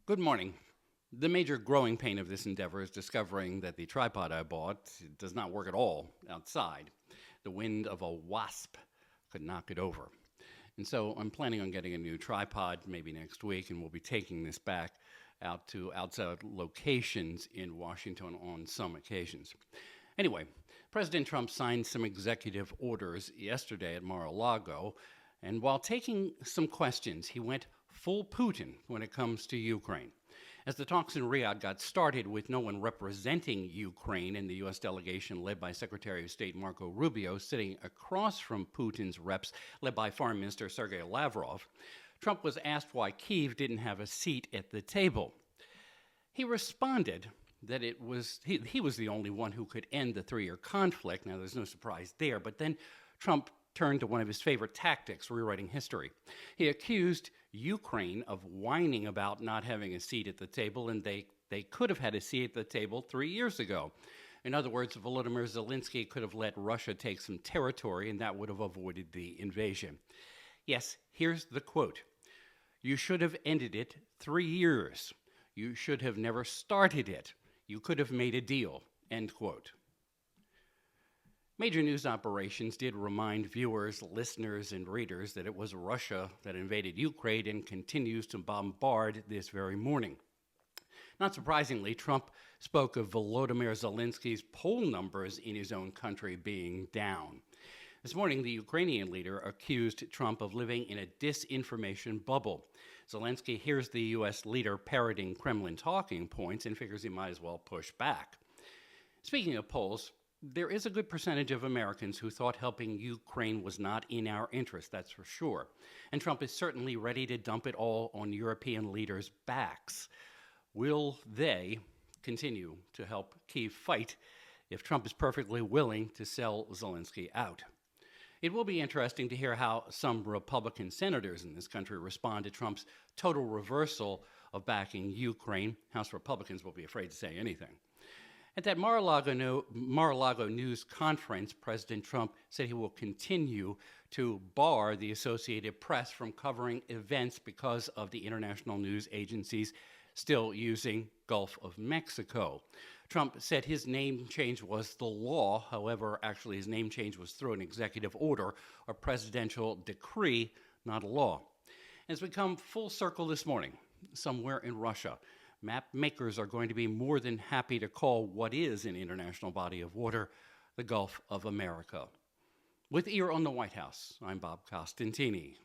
Good morning. The major growing pain of this endeavor is discovering that the tripod I bought does not work at all outside. The wind of a wasp could knock it over. And so I'm planning on getting a new tripod maybe next week, and we'll be taking this back out to outside locations in Washington on some occasions. Anyway, President Trump signed some executive orders yesterday at Mar-a-Lago, and while taking some questions, he went full Putin when it comes to Ukraine. As the talks in Riyadh got started with no one representing Ukraine in the U.S. delegation led by Secretary of State Marco Rubio sitting across from Putin's reps led by Foreign Minister Sergei Lavrov, Trump was asked why Kyiv didn't have a seat at the table. He responded that he was the only one who could end the three-year conflict. Now, there's no surprise there, but then Trump turned to one of his favorite tactics, rewriting history. He accused Ukraine of whining about not having a seat at the table, and they could have had a seat at the table 3 years ago. In other words, Volodymyr Zelensky could have let Russia take some territory, and that would have avoided the invasion. Yes, here's the quote. "You should have ended it 3 years. You should have never started it. You could have made a deal," end quote. Major news operations did remind viewers, listeners, and readers that it was Russia that invaded Ukraine and continues to bombard this very morning. Not surprisingly, Trump spoke of Volodymyr Zelensky's poll numbers in his own country being down. This morning, the Ukrainian leader accused Trump of living in a disinformation bubble. Zelensky hears the U.S. leader parroting Kremlin talking points and figures he might as well push back. Speaking of polls, there is a good percentage of Americans who thought helping Ukraine was not in our interest, that's for sure. And Trump is certainly ready to dump it all on European leaders' backs. Will they continue to help Kyiv fight if Trump is perfectly willing to sell Zelensky out? It will be interesting to hear how some Republican senators in this country respond to Trump's total reversal of backing Ukraine. House Republicans will be afraid to say anything. At that Mar-a-Lago news conference, President Trump said he will continue to bar the Associated Press from covering events because of the international news agencies still using Gulf of Mexico. Trump said his name change was the law. However, actually his name change was through an executive order or presidential decree, not a law. As we come full circle this morning, somewhere in Russia, map makers are going to be more than happy to call what is an international body of water the Gulf of America. With ear on the White House, I'm Bob Costantini.